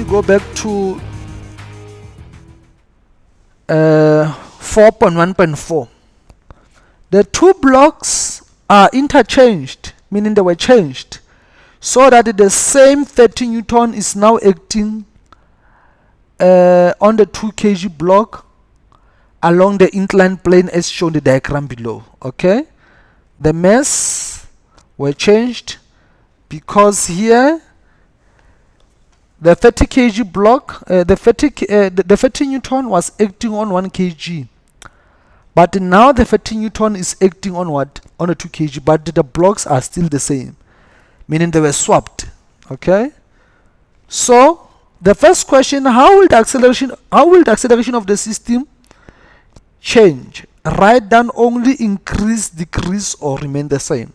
me go back to 4.1.4. The two blocks are interchanged, meaning they were changed, so that the same 30 Newton is now acting on the 2 kg block along the inclined plane as shown in the diagram below. Okay, the mass were changed because here the 30 kg block, the 30 Newton was acting on 1 kg, but now the 30 Newton is acting on what? On a 2 kg, but the blocks are still the same, meaning they were swapped. Okay, so the first question: how will the acceleration of the system change? Write down only increase, decrease, or remain the same.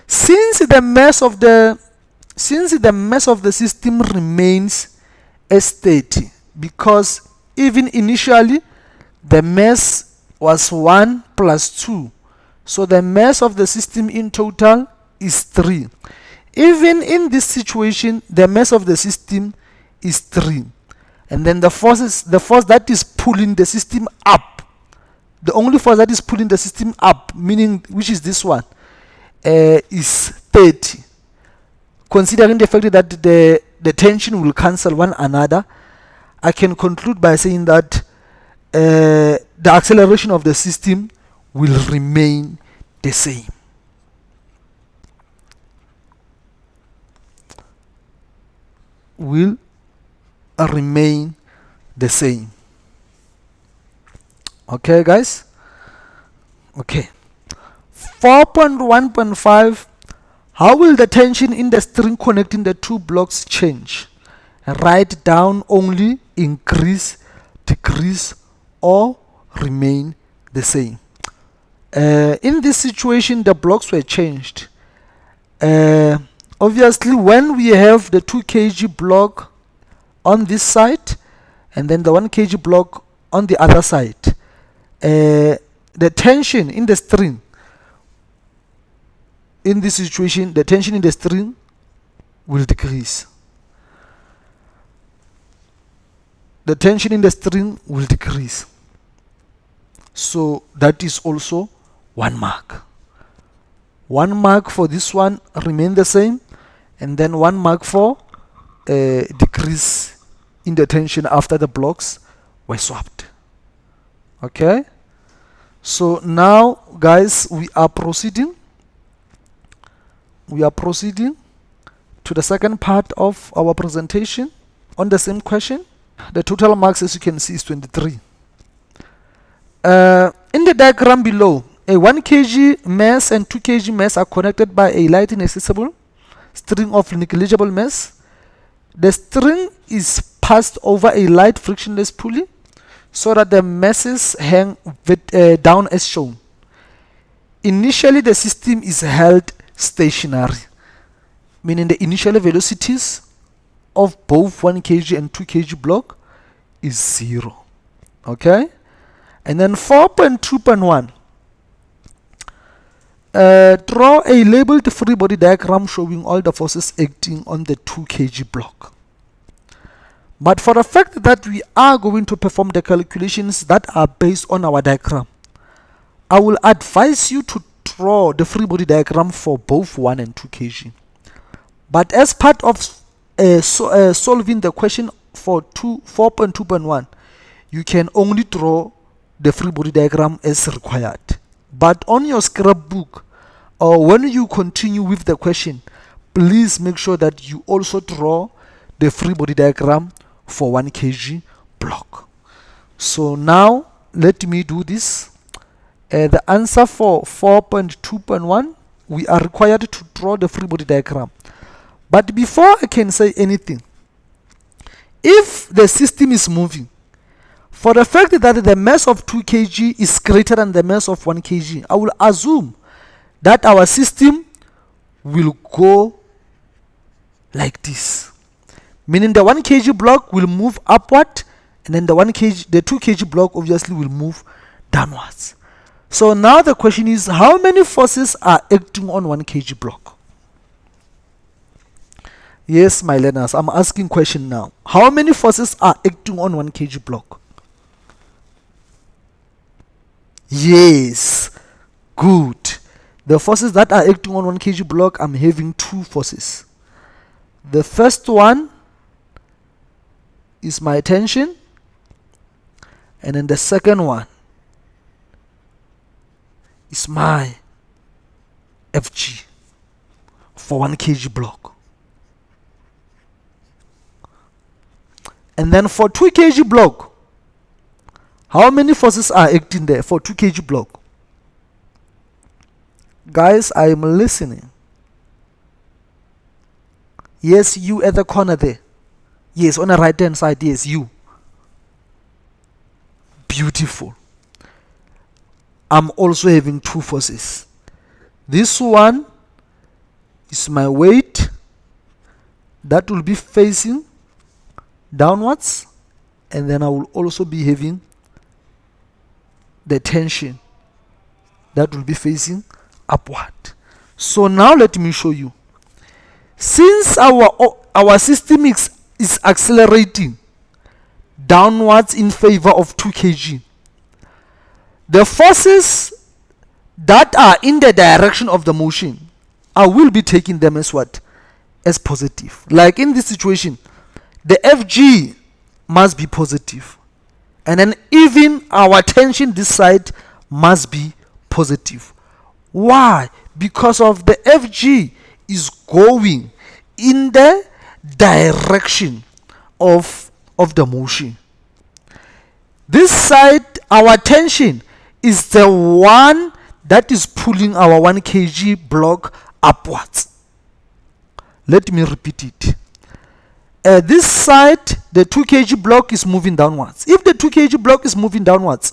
Since the mass of the system remains as 30, because even initially the mass was 1 plus 2, so the mass of the system in total is 3. Even in this situation, the mass of the system is 3, and then the force that is pulling the system up, the only force that is pulling the system up, meaning which is this one, is 30. Considering the fact that the tension will cancel one another, I can conclude by saying that the acceleration of the system will remain the same. Will remain the same. Okay, guys? Okay. 4.1.5. How will the tension in the string connecting the two blocks change? Write down only increase, decrease, or remain the same. In this situation, the blocks were changed. Obviously, when we have the 2 kg block on this side and then the 1 kg block on the other side, the tension in the string, in this situation, the tension in the string will decrease. The tension in the string will decrease. So that is also 1 mark. 1 mark for this one remain the same, and then 1 mark for decrease in the tension after the blocks were swapped. Okay, so now guys, we are proceeding to the second part of our presentation on the same question. The total marks, as you can see, is 23. In the diagram below, a 1 kg mass and 2 kg mass are connected by a light inaccessible string of negligible mass. The string is passed over a light frictionless pulley so that the masses hang down as shown. Initially, the system is held stationary, meaning the initial velocities of both 1 kg and 2 kg block is 0. Okay, and then 4.2.1. Draw a labeled free body diagram showing all the forces acting on the 2 kg block. But for the fact that we are going to perform the calculations that are based on our diagram, I will advise you to draw the free body diagram for both 1 and 2 kg. But as part of solving the question for 4.2.1, you can only draw the free body diagram as required. But on your scrapbook, or when you continue with the question, please make sure that you also draw the free body diagram for 1 kg block. So now let me do this. The answer for 4.2.1, we are required to draw the free body diagram. But before I can say anything, if the system is moving, for the fact that the mass of 2 kg is greater than the mass of 1 kg, I will assume that our system will go like this. Meaning the 1 kg block will move upward, and then the 2 kg block obviously will move downwards. So now the question is, how many forces are acting on 1 kg block? Yes, my learners, I'm asking question now. How many forces are acting on 1 kg block? Yes, good. The forces that are acting on 1 kg block, I'm having 2 forces. The first one is my tension, and then the second one is my FG for 1 kg block. And then for 2 kg block, how many forces are acting there for 2 kg block? Guys, I am listening. Yes, you at the corner there. Yes, on the right hand side, yes, you. Beautiful. I'm also having 2 forces. This one is my weight that will be facing downwards, and then I will also be having the tension that will be facing upward. So now let me show you. Since our system is accelerating downwards in favor of 2 kg, the forces that are in the direction of the motion, I will be taking them as what? As positive. Like in this situation, the FG must be positive, and then even our tension this side must be positive. Why? Because of the FG is going in the direction of the motion. This side, our tension is the one that is pulling our 1 kg block upwards. Let me repeat it. This side, the 2 kg block is moving downwards. If the 2 kg block is moving downwards,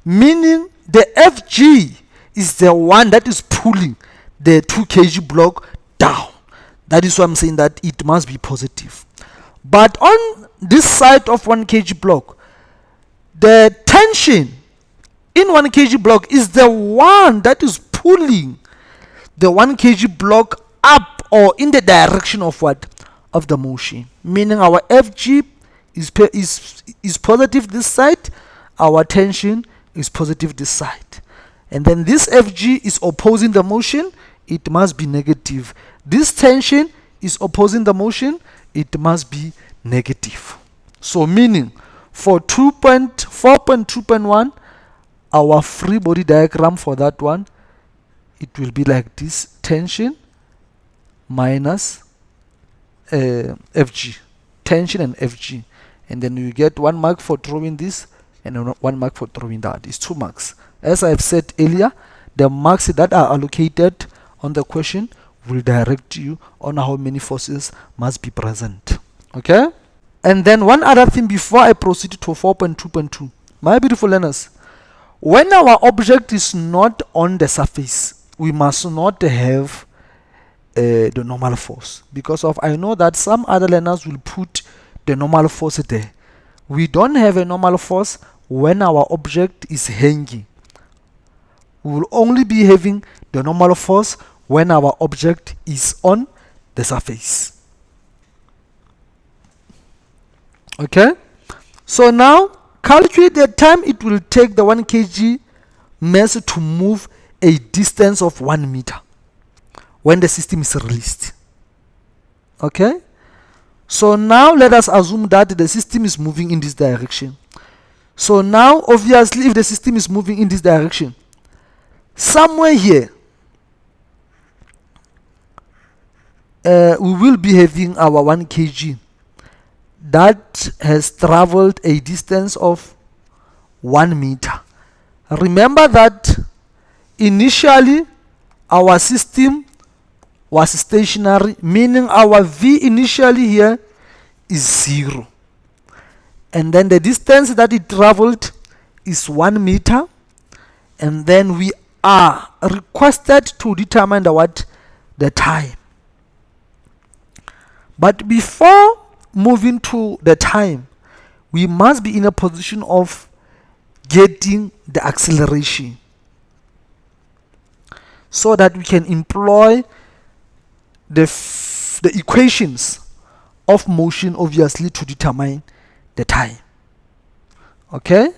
meaning the FG is the one that is pulling the 2 kg block down. That is why I'm saying that it must be positive. But on this side of 1 kg block, the tension in 1 kg block is the one that is pulling the 1 kg block up or in the direction of what? Of the motion. Meaning our FG is positive this side, our tension is positive this side. And then this FG is opposing the motion, it must be negative. This tension is opposing the motion, it must be negative. So meaning for 4.2.1, our free body diagram for that one, it will be like this: tension minus FG, tension and FG, and then you get 1 mark for throwing this and 1 mark for throwing that. It's 2 marks. As I've said earlier, the marks that are allocated on the question will direct you on how many forces must be present. Okay? And then one other thing before I proceed to 4.2.2. My beautiful learners, when our object is not on the surface, we must not have the normal force, because of I know that some other learners will put the normal force there. We don't have a normal force when our object is hanging. We will only be having the normal force when our object is on the surface. Okay? So now calculate the time it will take the 1 kg mass to move a distance of 1 meter when the system is released. Okay? So now let us assume that the system is moving in this direction. So now obviously if the system is moving in this direction, somewhere here we will be having our 1 kg that has traveled a distance of 1 meter. Remember that initially our system was stationary, meaning our V initially here is 0. And then the distance that it traveled is 1 meter. And then we are requested to determine the time. But before moving to the time, we must be in a position of getting the acceleration, so that we can employ the equations of motion, obviously, to determine the time. Okay,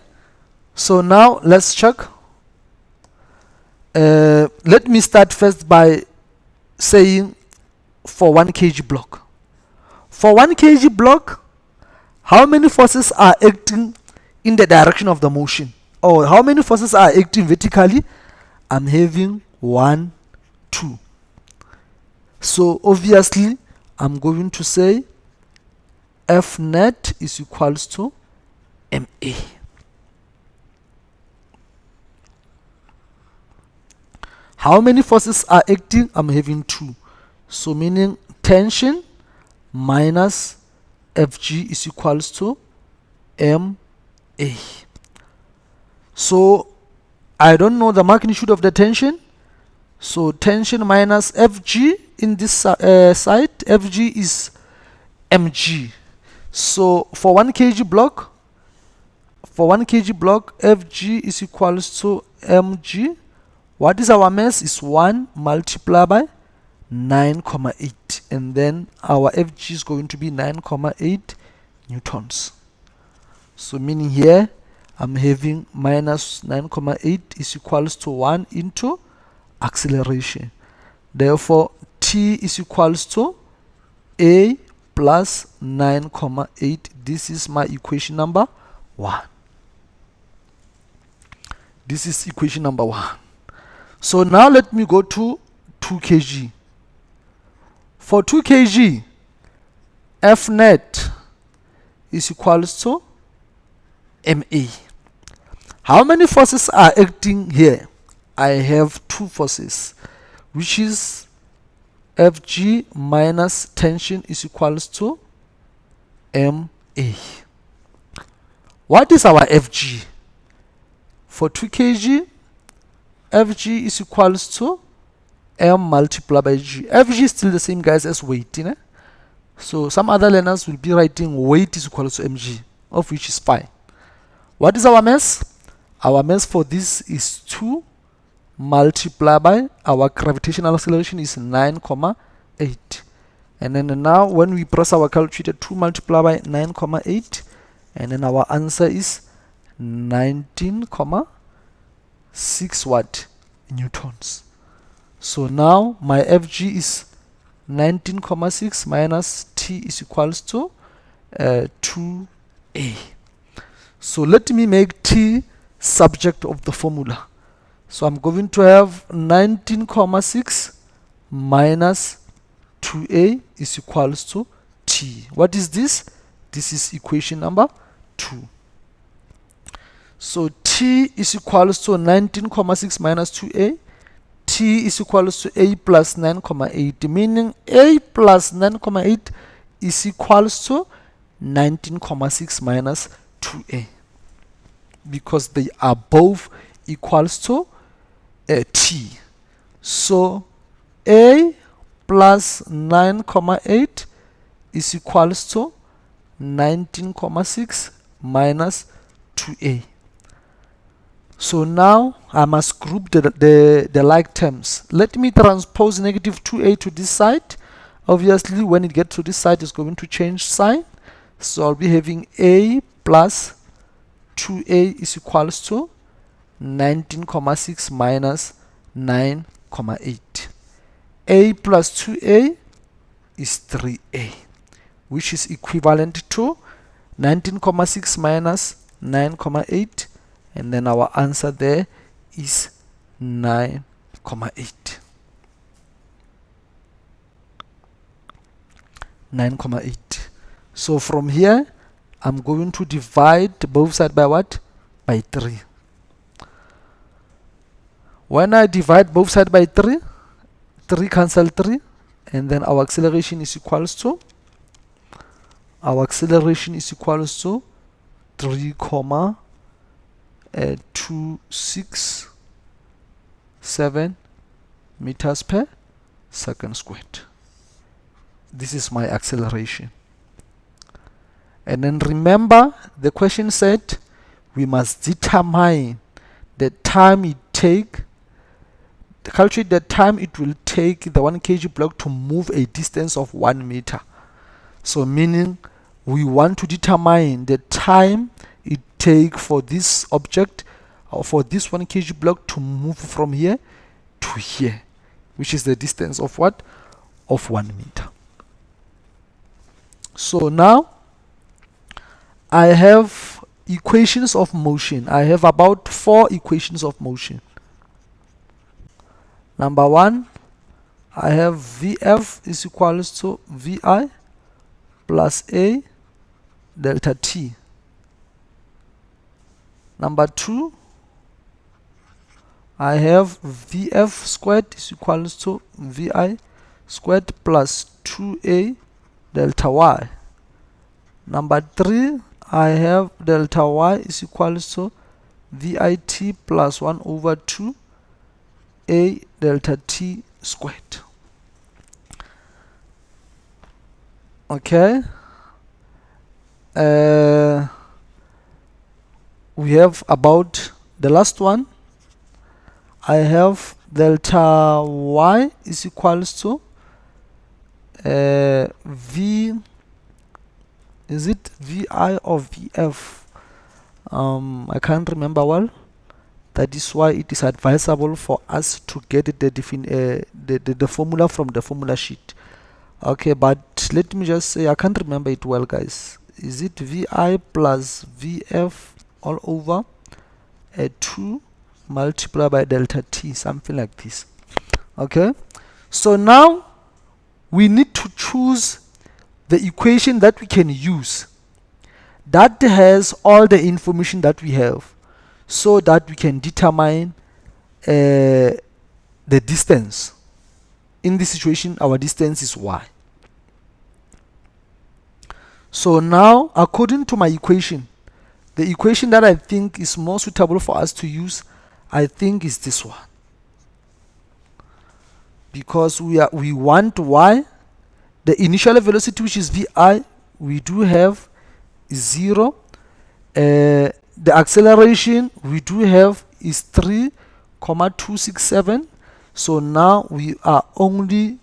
so now let's check. Let me start first by saying for 1 kg block. For 1 kg block, how many forces are acting in the direction of the motion? Or how many forces are acting vertically? I'm having 1, 2. So obviously, I'm going to say F net is equals to MA. How many forces are acting? I'm having 2. So meaning tension minus Fg is equals to MA. So I don't know the magnitude of the tension. So tension minus Fg in this side, Fg is mg. So for 1 kg block, Fg is equals to mg. What is our mass? Is 1 multiplied by 9,8, and then our Fg is going to be 9,8 newtons. So meaning here I'm having minus 9,8 is equals to 1 into acceleration. Therefore T is equals to A plus 9,8. This is my equation number 1. This is equation number 1. So now let me go to 2 kg. For 2 kg, F net is equals to MA. How many forces are acting here? I have 2 forces, which is Fg minus tension is equals to MA. What is our Fg? For 2 kg, Fg is equals to M multiplied by G. Fg is still the same, guys, as weight. You know? So some other learners will be writing weight is equal to mg, of which is fine. What is our mass? Our mass for this is 2 multiplied by our gravitational acceleration is 9,8. And then now when we press our calculator, 2 multiplied by 9,8, and then our answer is 19,6 what? Newtons. So now my Fg is 19,6 minus T is equals to 2A. So let me make T subject of the formula. So I'm going to have 19,6 minus 2A is equals to T. What is this? This is equation number 2. So T is equals to 19,6 minus 2A. T is equals to A plus 9,8, meaning A plus 9,8 is equals to 19,6 minus 2A, because they are both equals to T. So A plus 9,8 is equals to 19,6 minus 2A. So now I must group the like terms. Let me transpose negative 2A to this side. Obviously, when it gets to this side, it's going to change sign. So I'll be having A plus 2A is equals to 19,6 minus 9,8. A plus 2A is 3A, which is equivalent to 19,6 minus 9,8. And then our answer there is 9,8. 9,8. So from here, I'm going to divide both sides by what? By 3. When I divide both sides by 3, 3 cancel 3, and then our acceleration is equals to 3,267 meters per second squared. This is my acceleration. And then remember, the question said we must determine the time it take, calculate the time it will take the 1 kg block to move a distance of 1 meter. So meaning we want to determine the time it take for this object or for this 1 kg block to move from here to here, which is the distance of what? Of 1 meter. So now I have equations of motion. I have about 4 equations of motion. Number 1, I have Vf is equals to Vi plus A delta T. Number 2, I have Vf squared is equals to Vi squared plus 2A delta Y. Number 3, I have delta Y is equals to Vit plus 1 over 2 A delta T squared. Okay. We have about the last one. I have delta Y is equals to V, is it Vi or Vf? I can't remember well. That is why it is advisable for us to get the formula from the formula sheet. Okay, but let me just say I can't remember it well, guys. Is it Vi plus Vf all over 2 multiplied by delta T, something like this? Okay, so now we need to choose the equation that we can use that has all the information that we have, so that we can determine the distance. In this situation, our distance is y. So now, according to my equation, the equation that I think is more suitable for us to use, I think is this one. Because we want y, the initial velocity, which is vi, we do have is 0. The acceleration we do have is 3,267. So now we are only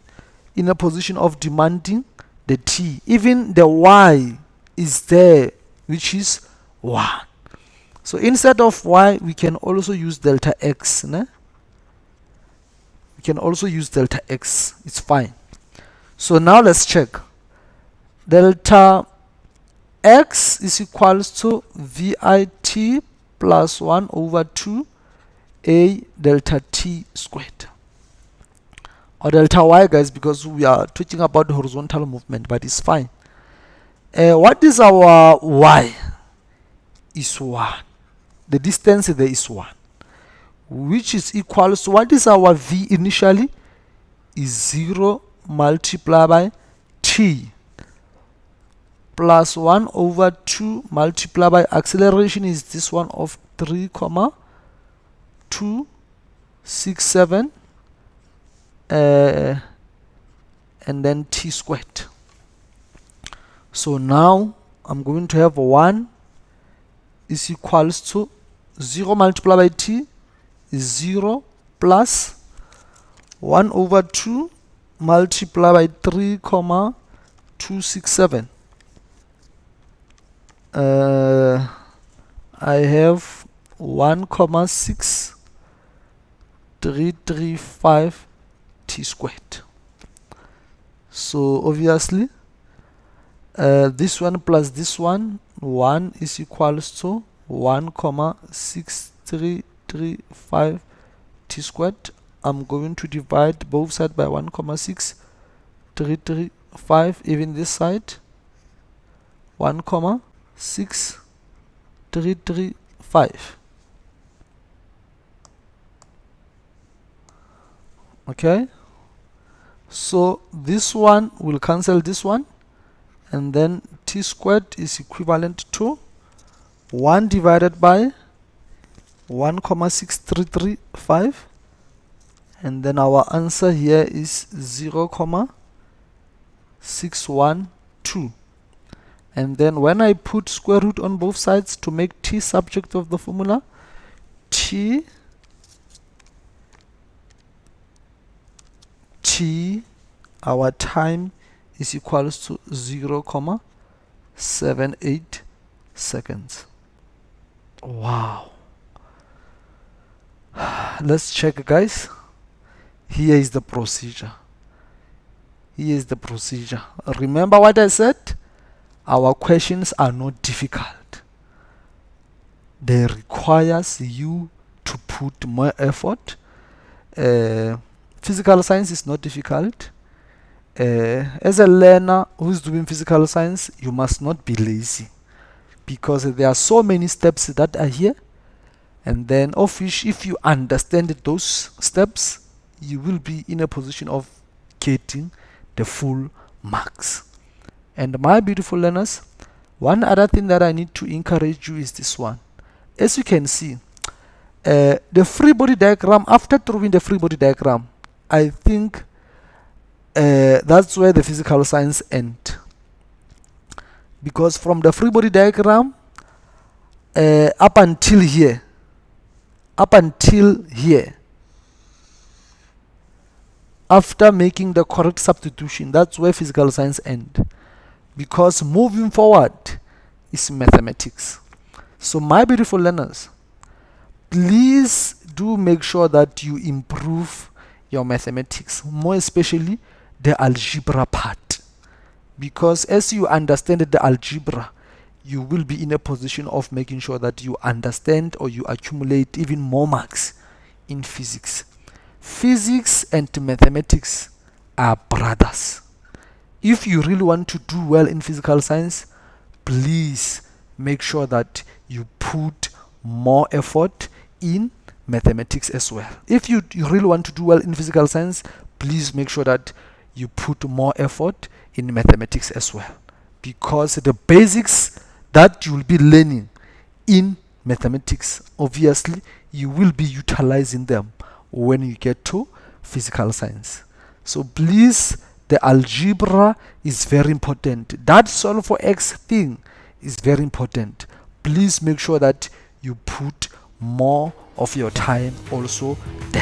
in a position of demanding the t. Even the y is there, which is 1. So instead of y, we can also use delta x. We can also use delta x. It's fine. So now let's check. Delta x is equals to Vit plus 1 over 2 A delta T squared. Or delta y, guys, because we are talking about the horizontal movement, but it's fine. What is our y? Is 1. The distance there is 1. Which is equals to, what is our v initially? Is 0 multiplied by t plus 1 over 2 multiplied by acceleration is this one of 3,267 and then t squared. So now I'm going to have 1 is equals to 0 multiplied by t is 0 plus 1 over 2 multiplied by 3,267. I have 1,6335 t squared. So obviously this one plus this one, 1 is equals to 1,6335 t squared. I'm going to divide both sides by 1,6335, even this side 1,6335. Okay, so this one will cancel this one, and then t squared is equivalent to 1 divided by 1,6335, and then our answer here is 0,612. And then when I put square root on both sides to make t subject of the formula, t our time is equals to 0.78 seconds. Wow. Let's check, guys. Here is the procedure. Here is the procedure. Remember what I said? Our questions are not difficult. They requires you to put more effort. Physical science is not difficult. As a learner who is doing physical science, you must not be lazy, because there are so many steps that are here, and then if you understand those steps, you will be in a position of getting the full marks. And my beautiful learners, one other thing that I need to encourage you is this one. As you can see, the free body diagram, after drawing the free body diagram, I think that's where the physical science ends. Because from the free body diagram up until here, after making the correct substitution, that's where physical science ends. Because moving forward is mathematics. So my beautiful learners, please do make sure that you improve your mathematics, more especially the algebra part. Because as you understand the algebra, you will be in a position of making sure that you understand or you accumulate even more marks in physics. Physics and mathematics are brothers. If you really want to do well in physical science, please make sure that you put more effort in mathematics as well. If you really want to do well in physical science, please make sure that you put more effort in mathematics as well, because the basics that you will be learning in mathematics, obviously you will be utilizing them when you get to physical science. So please, the algebra is very important. That solve for x thing is very important. Please make sure that you put more of your time also there.